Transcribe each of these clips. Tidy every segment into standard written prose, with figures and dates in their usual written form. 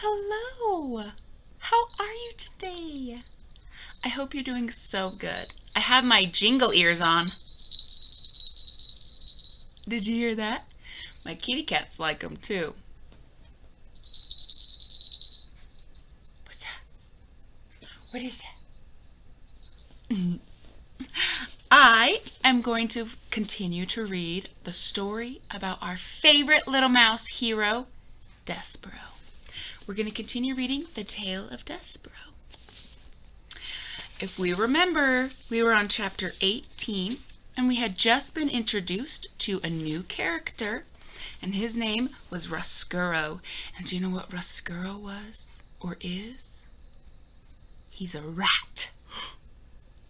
Hello! How are you today? I hope you're doing so good. I have my jingle ears on. Did you hear that? My kitty cats like them too. What's that? What is that? I am going to continue to read the story about our favorite little mouse hero, Despereaux. We're going to continue reading the tale of Despereaux. If we remember, we were on chapter 18, and we had just been introduced to a new character, and his name was Roscuro. And do you know what Roscuro was, or is? He's a rat.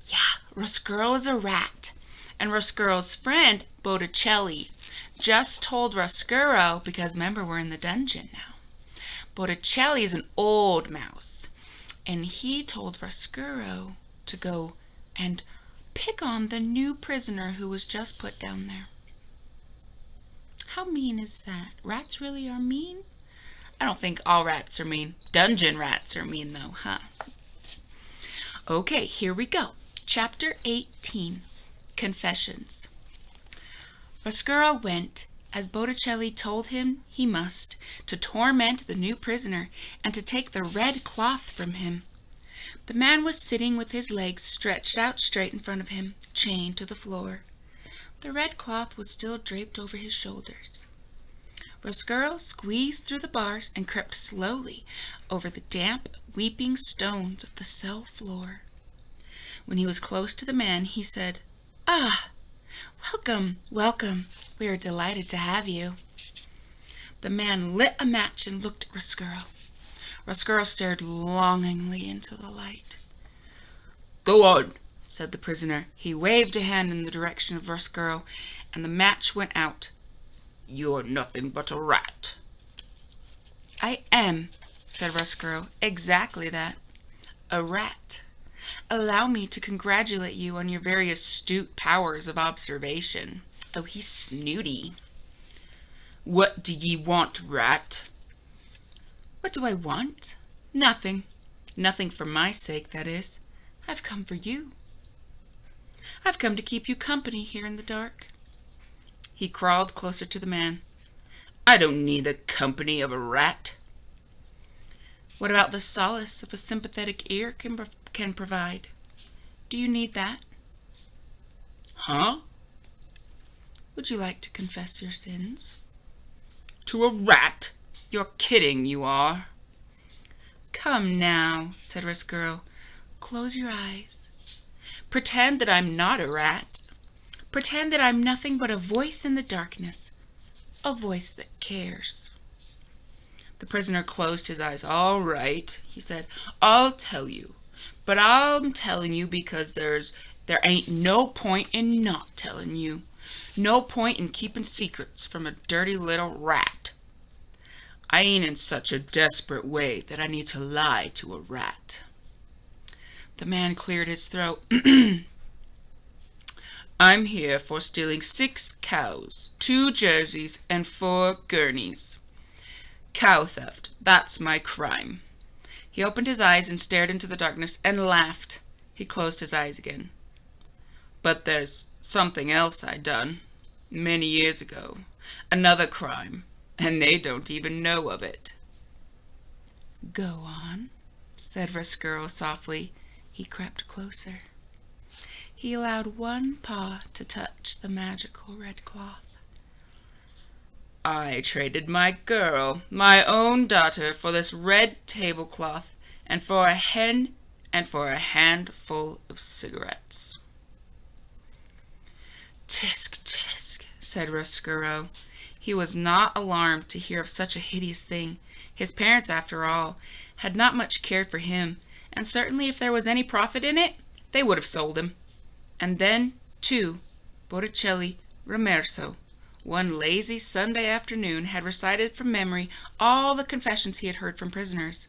Yeah, Roscuro is a rat. And Roscuro's friend, Botticelli, just told Roscuro, because remember, we're in the dungeon now. Botticelli is an old mouse, and he told Roscuro to go and pick on the new prisoner who was just put down there. How mean is that? Rats really are mean? I don't think all rats are mean. Dungeon rats are mean though, huh? Okay, here we go. Chapter 18, Confessions. Roscuro went, as Botticelli told him he must, to torment the new prisoner and to take the red cloth from him. The man was sitting with his legs stretched out straight in front of him, chained to the floor. The red cloth was still draped over his shoulders. Roscuro squeezed through the bars and crept slowly over the damp, weeping stones of the cell floor. When he was close to the man, he said, "Ah, welcome, welcome. We are delighted to have you." The man lit a match and looked at Roscuro. Roscuro stared longingly into the light. "Go on," said the prisoner. He waved a hand in the direction of Roscuro, and the match went out. "You're nothing but a rat." "I am," said Roscuro, "exactly that. A rat. Allow me to congratulate you on your very astute powers of observation." Oh, he's snooty. "What do ye want, rat?" "What do I want? Nothing. Nothing for my sake, that is. I've come for you. I've come to keep you company here in the dark." He crawled closer to the man. "I don't need the company of a rat." "What about the solace of a sympathetic ear can provide? Do you need that?" "Huh?" "Would you like to confess your sins?" "To a rat? You're kidding, you are." "Come now," said Roscuro. "Close your eyes. Pretend that I'm not a rat. Pretend that I'm nothing but a voice in the darkness. A voice that cares." The prisoner closed his eyes. "All right," he said. "I'll tell you. But I'm telling you because there ain't no point in not telling you. No point in keeping secrets from a dirty little rat. I ain't in such a desperate way that I need to lie to a rat." The man cleared his throat. "I'm here for stealing 6 cows, 2 jerseys, and 4 gurneys. Cow theft, that's my crime." He opened his eyes and stared into the darkness and laughed. He closed his eyes again. "But there's something else I done, many years ago. Another crime, and they don't even know of it." "Go on," said Roscuro softly. He crept closer. He allowed one paw to touch the magical red cloth. "I traded my girl, my own daughter, for this red tablecloth, and for a hen, and for a handful of cigarettes." "Tisk, tisk," said Roscuro. He was not alarmed to hear of such a hideous thing. His parents, after all, had not much cared for him, and certainly if there was any profit in it, they would have sold him. And then, too, Botticelli Remerso, one lazy Sunday afternoon, had recited from memory all the confessions he had heard from prisoners.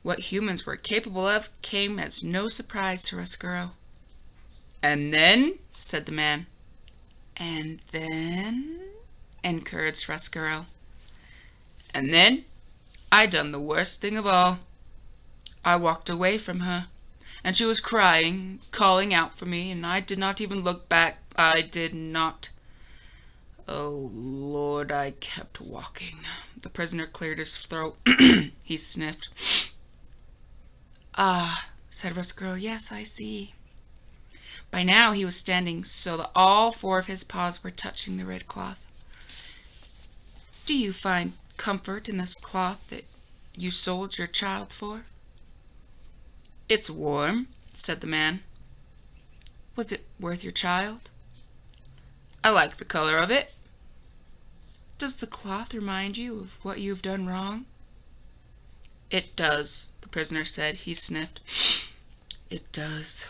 What humans were capable of came as no surprise to Roscuro. "And then?" said the man. "And then?" encouraged Roscuro. "And then I done the worst thing of all. I walked away from her, and she was crying, calling out for me, and I did not even look back. I did not. Oh, Lord, I kept walking. The prisoner cleared his throat. He sniffed. Ah, said Roscuro, yes, I see. By now he was standing so that all four of his paws were touching the red cloth. Do you find comfort in this cloth that you sold your child for? It's warm, said the man. Was it worth your child? I like the color of it. Does the cloth remind you of what you've done wrong? It does, the prisoner said. He sniffed. It does.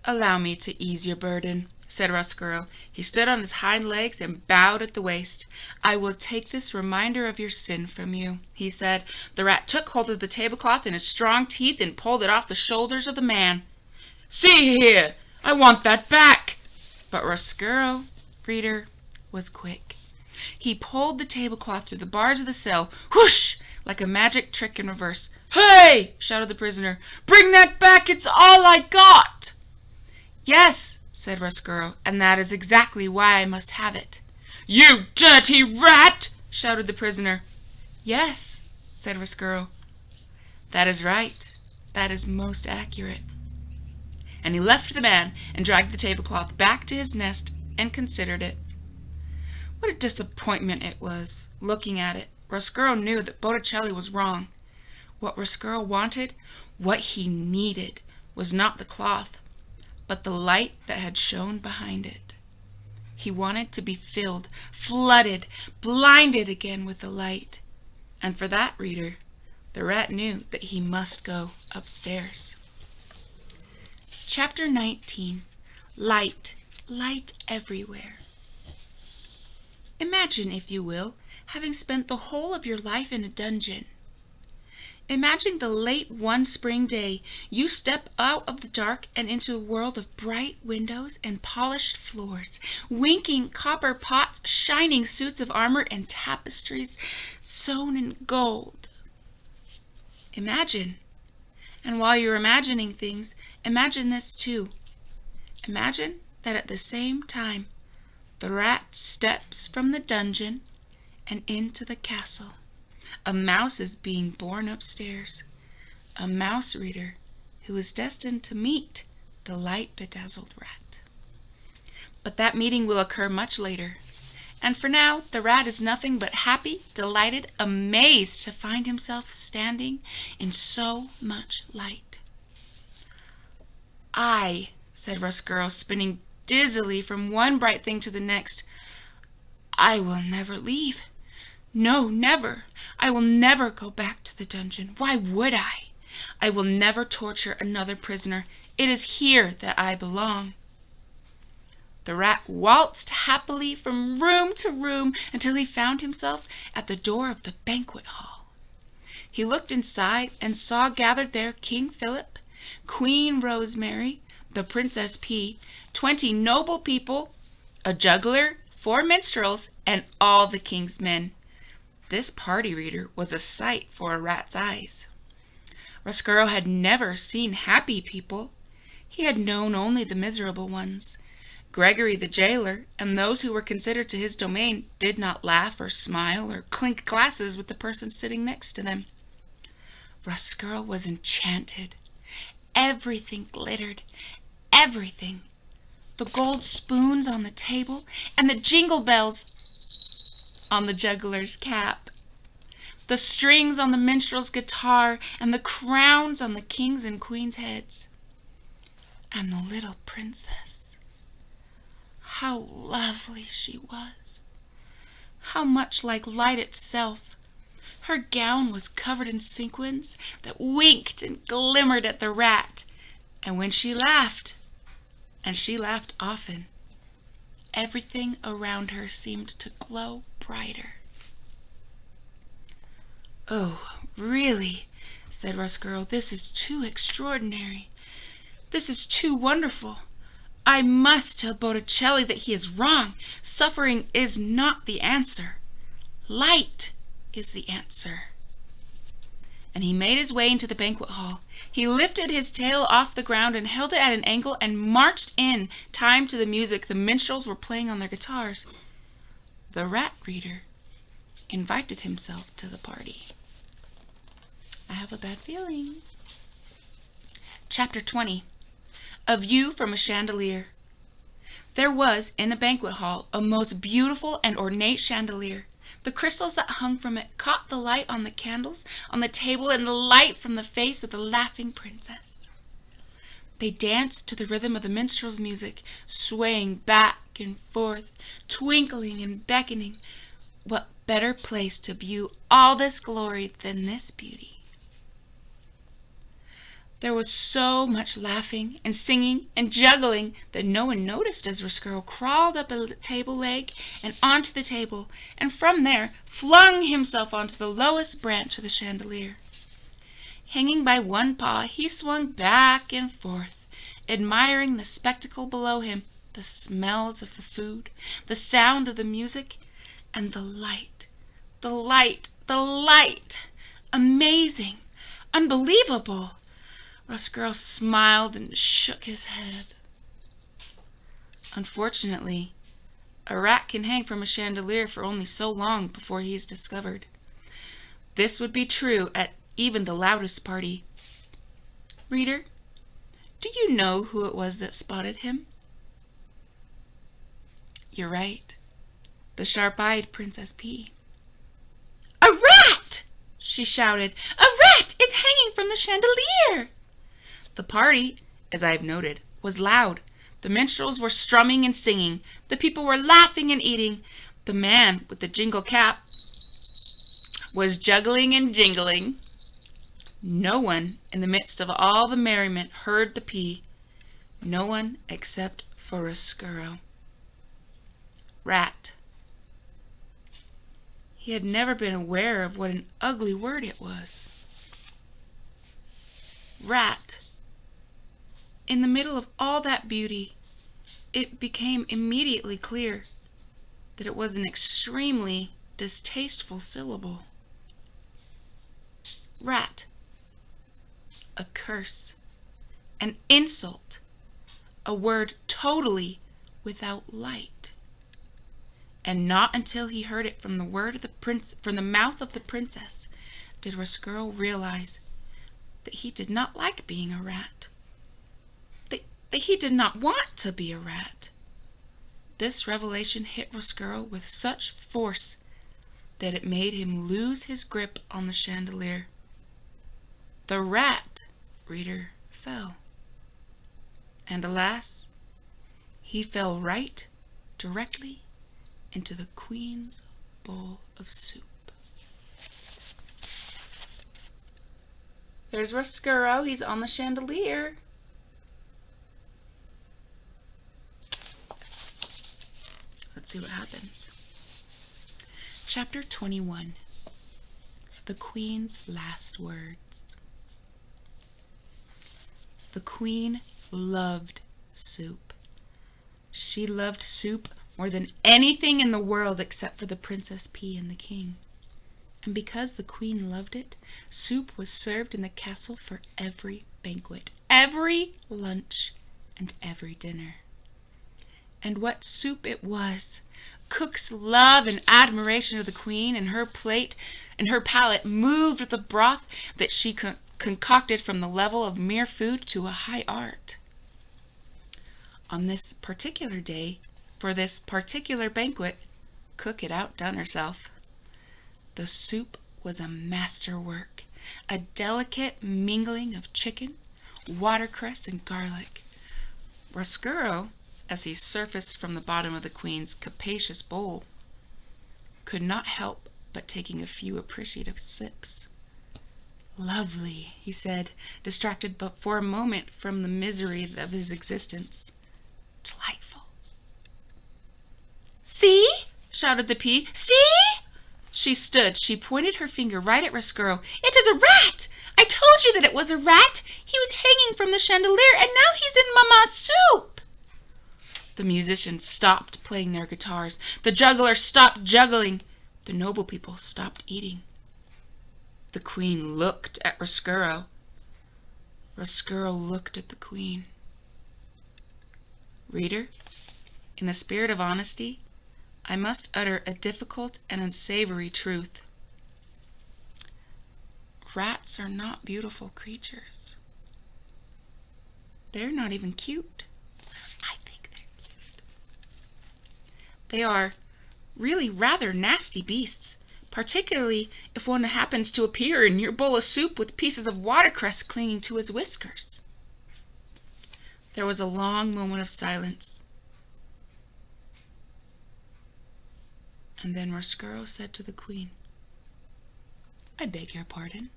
Allow me to ease your burden, said Roscuro. He stood on his hind legs and bowed at the waist. I will take this reminder of your sin from you, he said. The rat took hold of the tablecloth in his strong teeth and pulled it off the shoulders of the man. See here, I want that back. But Roscuro, reader, was quick. He pulled the tablecloth through the bars of the cell, whoosh, like a magic trick in reverse. Hey, shouted the prisoner, bring that back, it's all I got. Yes, said Roscuro, and that is exactly why I must have it. You dirty rat, shouted the prisoner. Yes, said Roscuro. That is right. That is most accurate. And he left the man and dragged the tablecloth back to his nest and considered it. What a disappointment it was. Looking at it, Roscuro knew that Botticelli was wrong. What Roscuro wanted, what he needed, was not the cloth, but the light that had shone behind it. He wanted to be filled, flooded, blinded again with the light. And for that, reader, the rat knew that he must go upstairs. Chapter 19. Light, light everywhere. Imagine, if you will, having spent the whole of your life in a dungeon. Imagine the late one spring day you step out of the dark and into a world of bright windows and polished floors, winking copper pots, shining suits of armor, and tapestries sewn in gold. Imagine. And while you're imagining things, imagine this too. Imagine that at the same time, the rat steps from the dungeon and into the castle. A mouse is being born upstairs. A mouse reader who is destined to meet the light-bedazzled rat. But that meeting will occur much later. And for now, the rat is nothing but happy, delighted, amazed to find himself standing in so much light. I, said Roscuro, spinning dizzily from one bright thing to the next, I will never leave. No, never. I will never go back to the dungeon. Why would I? I will never torture another prisoner. It is here that I belong. The rat waltzed happily from room to room until he found himself at the door of the banquet hall. He looked inside and saw gathered there King Philip, Queen Rosemary, the Princess P, 20 noble people, a juggler, 4 minstrels, and all the king's men. This party, reader, was a sight for a rat's eyes. Roscuro had never seen happy people. He had known only the miserable ones. Gregory the jailer and those who were considered to his domain did not laugh or smile or clink glasses with the person sitting next to them. Roscuro was enchanted. Everything glittered. Everything. The gold spoons on the table and the jingle bells on the juggler's cap. The strings on the minstrel's guitar and the crowns on the king's and queen's heads. And the little princess. How lovely she was. How much like light itself. Her gown was covered in sequins that winked and glimmered at the rat. And when she laughed, and she laughed often, everything around her seemed to glow brighter. Oh, really, said Roscuro, this is too extraordinary. This is too wonderful. I must tell Botticelli that he is wrong. Suffering is not the answer. Light, is the answer." And he made his way into the banquet hall. He lifted his tail off the ground and held it at an angle and marched in time to the music the minstrels were playing on their guitars. The rat reader invited himself to the party. I have a bad feeling. Chapter 20. A View from a Chandelier. There was in the banquet hall a most beautiful and ornate chandelier. The crystals that hung from it caught the light on the candles on the table and the light from the face of the laughing princess. They danced to the rhythm of the minstrel's music, swaying back and forth, twinkling and beckoning. What better place to view all this glory than this beauty? There was so much laughing and singing and juggling that no one noticed as Roscuro crawled up a table leg and onto the table, and from there flung himself onto the lowest branch of the chandelier. Hanging by one paw, he swung back and forth, admiring the spectacle below him, the smells of the food, the sound of the music, and the light, the light, the light! Amazing! Unbelievable! Roscuro smiled and shook his head. Unfortunately, a rat can hang from a chandelier for only so long before he is discovered. This would be true at even the loudest party. Reader, do you know who it was that spotted him? You're right. The sharp-eyed Princess P. "A rat!" she shouted. "A rat is hanging from the chandelier!" The party, as I have noted, was loud. The minstrels were strumming and singing. The people were laughing and eating. The man with the jingle cap was juggling and jingling. No one in the midst of all the merriment heard the pea. No one except for Roscuro. Rat. He had never been aware of what an ugly word it was. Rat. In the middle of all that beauty, it became immediately clear that it was an extremely distasteful syllable. Rat. A curse, an insult, a word totally without light. And not until he heard it from the mouth of the princess did Roscuro realize that he did not like being a rat. That he did not want to be a rat. This revelation hit Roscuro with such force that it made him lose his grip on the chandelier. The rat, reader, fell. And alas, he fell right directly into the queen's bowl of soup. There's Roscuro. He's on the chandelier. Let's see what happens. Chapter 21. The Queen's Last Words. The Queen loved soup. She loved soup more than anything in the world except for the Princess P and the King. And because the Queen loved it, soup was served in the castle for every banquet, every lunch, and every dinner. And what soup it was! Cook's love and admiration of the Queen and her palate moved the broth that she concocted from the level of mere food to a high art. On this particular day, for this particular banquet, Cook had outdone herself. The soup was a masterwork, a delicate mingling of chicken, watercress, and garlic. Roscuro, as he surfaced from the bottom of the Queen's capacious bowl, could not help but taking a few appreciative sips. "Lovely," he said, distracted but for a moment from the misery of his existence. "Delightful." "See!" shouted the pea. "See!" She stood. She pointed her finger right at Roscuro. "It is a rat! I told you that it was a rat! He was hanging from the chandelier, and now he's in Mamma's soup!" The musicians stopped playing their guitars. The jugglers stopped juggling. The noble people stopped eating. The queen looked at Roscuro. Roscuro looked at the queen. Reader, in the spirit of honesty, I must utter a difficult and unsavory truth. Rats are not beautiful creatures. They're not even cute. I think they're cute. They are really rather nasty beasts, particularly if one happens to appear in your bowl of soup with pieces of watercress clinging to his whiskers. There was a long moment of silence. And then Roscuro said to the queen, "I beg your pardon."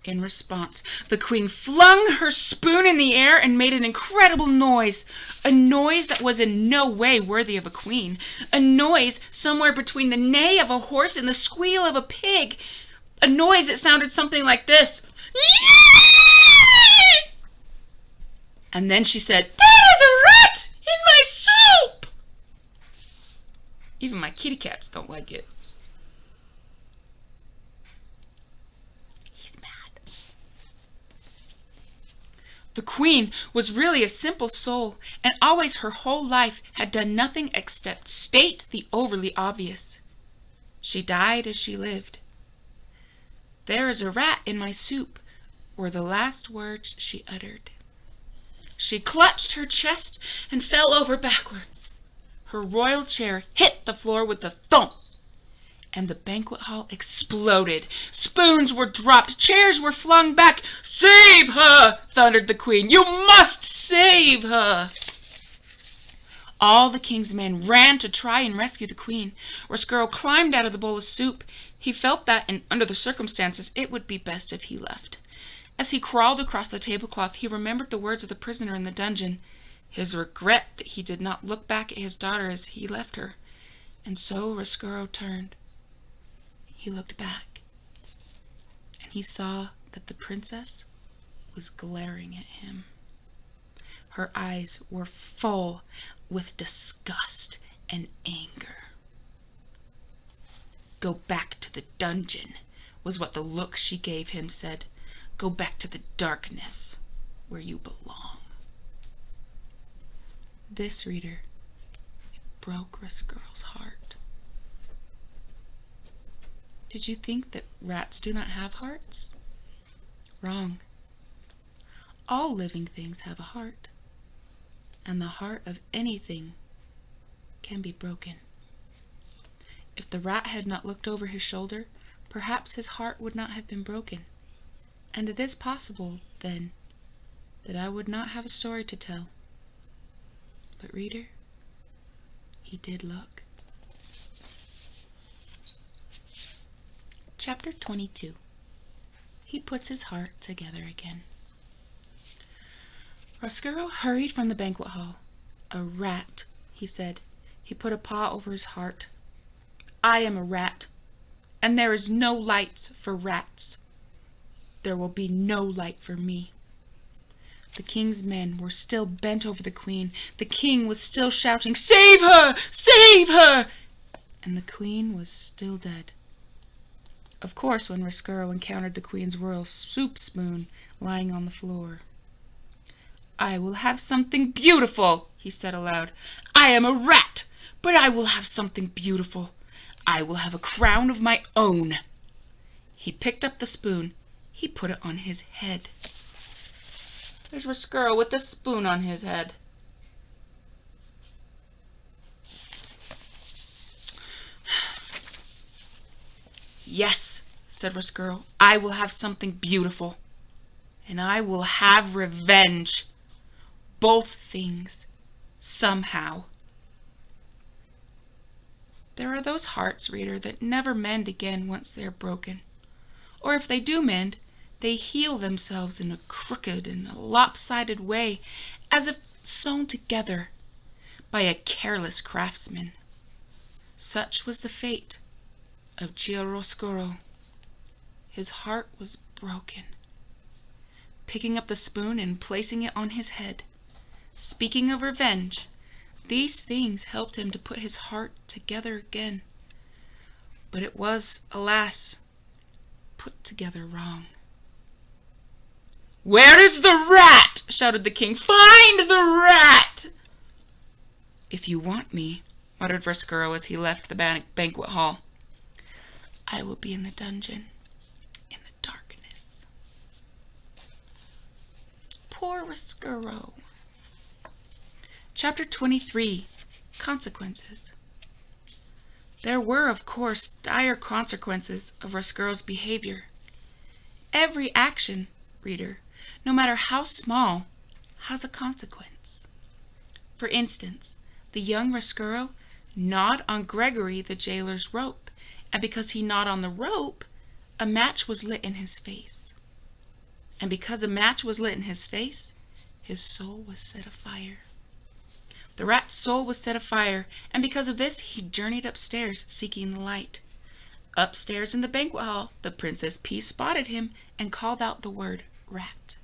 In response, the queen flung her spoon in the air and made an incredible noise, a noise that was in no way worthy of a queen, a noise somewhere between the neigh of a horse and the squeal of a pig, a noise that sounded something like this. And then she said, "There is a rat in my soup!" Even my kitty cats don't like it. He's mad. The queen was really a simple soul, and always her whole life had done nothing except state the overly obvious. She died as she lived. "There is a rat in my soup," were the last words she uttered. She clutched her chest and fell over backwards. Her royal chair hit the floor with a thump, and the banquet hall exploded. Spoons were dropped, chairs were flung back. "Save her!" thundered the queen. "You must save her!" All the king's men ran to try and rescue the queen. Roscuro climbed out of the bowl of soup. He felt that, under the circumstances, it would be best if he left. As he crawled across the tablecloth, he remembered the words of the prisoner in the dungeon, his regret that he did not look back at his daughter as he left her. And so Roscuro turned. He looked back, and he saw that the princess was glaring at him. Her eyes were full with disgust and anger. "Go back to the dungeon," was what the look she gave him said. "Go back to the darkness where you belong." This, reader, broke Roscuro's heart. Did you think that rats do not have hearts? Wrong. All living things have a heart, and the heart of anything can be broken. If the rat had not looked over his shoulder, perhaps his heart would not have been broken. And it is possible, then, that I would not have a story to tell. But, reader, he did look. Chapter 22. He puts his heart together again. Roscuro hurried from the banquet hall. "A rat," he said. He put a paw over his heart. "I am a rat, and there is no light for rats. There will be no light for me." The king's men were still bent over the queen. The king was still shouting, "Save her! Save her!" And the queen was still dead. Of course, when Roscuro encountered the queen's royal soup spoon lying on the floor. "I will have something beautiful," he said aloud. "I am a rat, but I will have something beautiful. I will have a crown of my own." He picked up the spoon. He put it on his head. There's Roscuro with the spoon on his head. "Yes," said Roscuro, "I will have something beautiful. And I will have revenge. Both things, somehow." There are those hearts, reader, that never mend again once they are broken. Or if they do mend, they heal themselves in a crooked and a lopsided way, as if sewn together by a careless craftsman. Such was the fate of Roscuro. His heart was broken. Picking up the spoon and placing it on his head, speaking of revenge, these things helped him to put his heart together again. but it was, alas, put together wrong. "Where is the rat?" shouted the king. "Find the rat!" "If you want me," muttered Roscuro as he left the banquet hall, "I will be in the dungeon, in the darkness." Poor Roscuro. Chapter 23. Consequences. There were, of course, dire consequences of Roscuro's behavior. Every action, reader, no matter how small, has a consequence. For instance, the young Roscuro gnawed on Gregory the jailer's rope, and because he gnawed on the rope, a match was lit in his face. And because a match was lit in his face, his soul was set afire. The rat's soul was set afire, and because of this he journeyed upstairs seeking the light. Upstairs in the banquet hall, the Princess P spotted him and called out the word rat.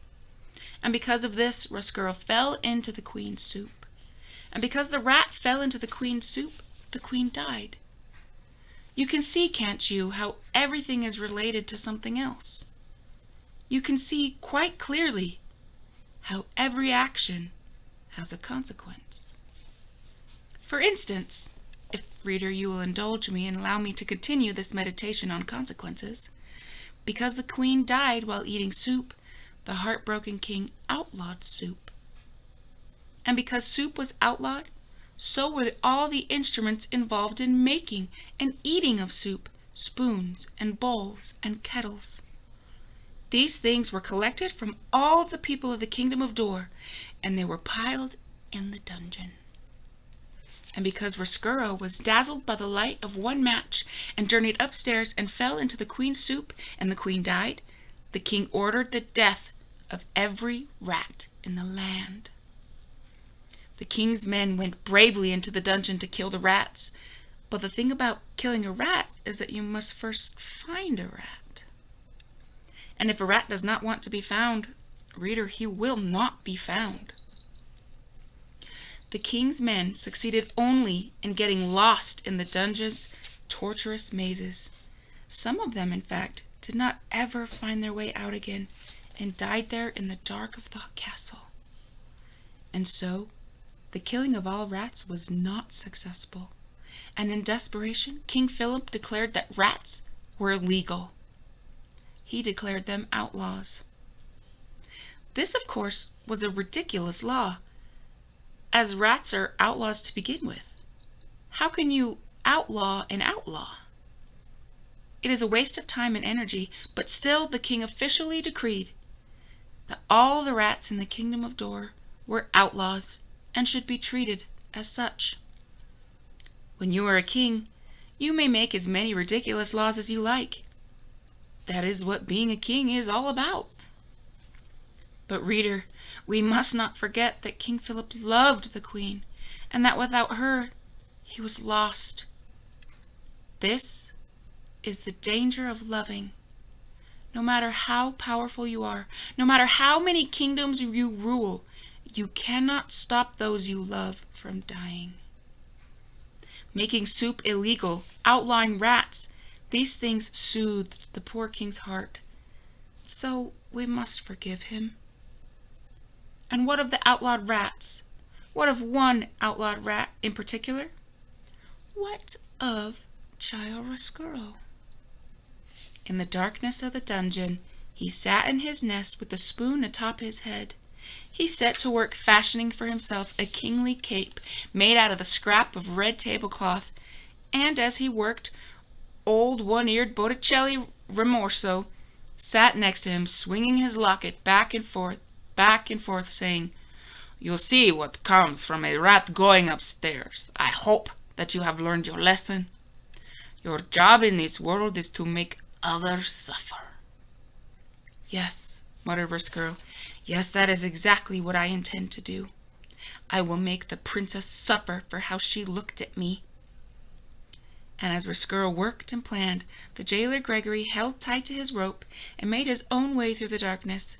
And because of this, Roscuro fell into the queen's soup. And because the rat fell into the queen's soup, the queen died. You can see, can't you, how everything is related to something else? You can see quite clearly how every action has a consequence. For instance, if, reader, you will indulge me and allow me to continue this meditation on consequences, because the queen died while eating soup, the heartbroken king outlawed soup. And because soup was outlawed, so were all the instruments involved in making and eating of soup, spoons and bowls and kettles. These things were collected from all of the people of the kingdom of Dor, and they were piled in the dungeon. And because Roscuro was dazzled by the light of one match and journeyed upstairs and fell into the queen's soup, and the queen died, the king ordered the death of every rat in the land. The king's men went bravely into the dungeon to kill the rats, but the thing about killing a rat is that you must first find a rat. And if a rat does not want to be found, reader, he will not be found. The king's men succeeded only in getting lost in the dungeon's tortuous mazes. Some of them, in fact, did not ever find their way out again and died there in the dark of the castle. And so, the killing of all rats was not successful, and in desperation, King Philip declared that rats were illegal. He declared them outlaws. This, of course, was a ridiculous law, as rats are outlaws to begin with. How can you outlaw an outlaw? It is a waste of time and energy, but still the king officially decreed that all the rats in the kingdom of Dor were outlaws and should be treated as such. When you are a king, you may make as many ridiculous laws as you like. That is what being a king is all about. But reader, we must not forget that King Philip loved the queen, and that without her, he was lost. This is the danger of loving. No matter how powerful you are, no matter how many kingdoms you rule, you cannot stop those you love from dying. Making soup illegal, outlawing rats, these things soothed the poor king's heart. So we must forgive him. And what of the outlawed rats? What of one outlawed rat in particular? What of Child Roscuro? In the darkness of the dungeon, he sat in his nest with a spoon atop his head. He set to work fashioning for himself a kingly cape made out of the scrap of red tablecloth, and as he worked, old one-eared Botticelli Rimorso sat next to him, swinging his locket back and forth, saying, "You'll see what comes from a rat going upstairs. I hope that you have learned your lesson. Your job in this world is to make others suffer." "Yes," muttered Roscuro. "Yes, that is exactly what I intend to do. I will make the princess suffer for how she looked at me." And as Roscuro worked and planned, the jailer Gregory held tight to his rope and made his own way through the darkness.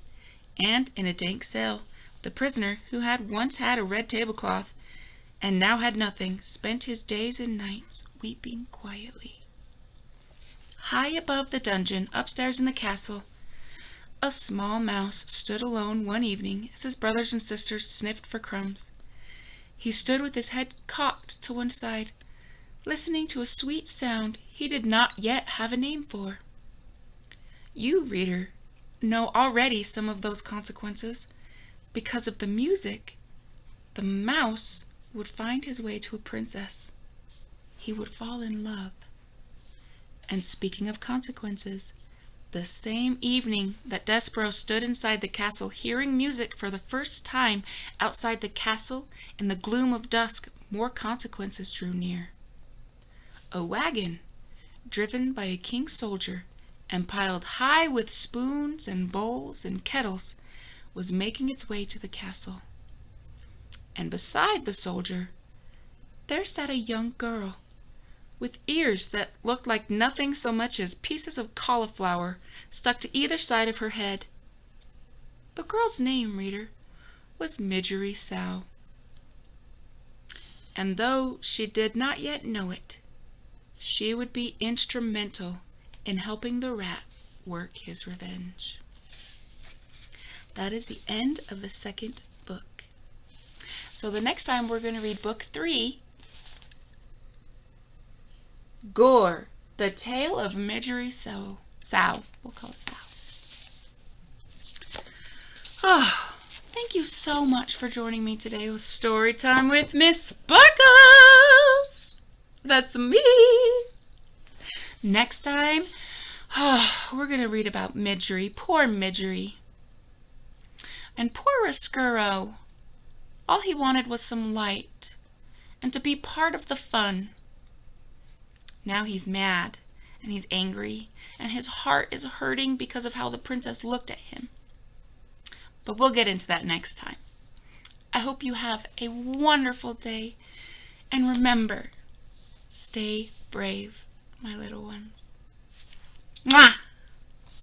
And in a dank cell, the prisoner, who had once had a red tablecloth and now had nothing, spent his days and nights weeping quietly. high above the dungeon, upstairs in the castle, a small mouse stood alone one evening as his brothers and sisters sniffed for crumbs. He stood with his head cocked to one side, listening to a sweet sound he did not yet have a name for. You, reader, know already some of those consequences. Because of the music, the mouse would find his way to a princess. He would fall in love. And speaking of consequences, the same evening that Despereaux stood inside the castle hearing music for the first time outside the castle in the gloom of dusk, more consequences drew near. A wagon, driven by a king's soldier and piled high with spoons and bowls and kettles, was making its way to the castle. And beside the soldier, there sat a young girl, with ears that looked like nothing so much as pieces of cauliflower stuck to either side of her head. The girl's name, reader, was Midgery Sow. And though she did not yet know it, she would be instrumental in helping the rat work his revenge. That is the end of the second book. So the next time we're going to read book 3, Gore, the Tale of Midgery Sow. We'll call it Sow. Oh, thank you so much for joining me today with Story Time with Miss Sparkles. That's me. Next time, we're going to read about Midgery. Poor Midgery. And poor Roscuro. All he wanted was some light and to be part of the fun. Now he's mad and he's angry and his heart is hurting because of how the princess looked at him. But we'll get into that next time. I hope you have a wonderful day, and remember, stay brave, my little ones. Mwah!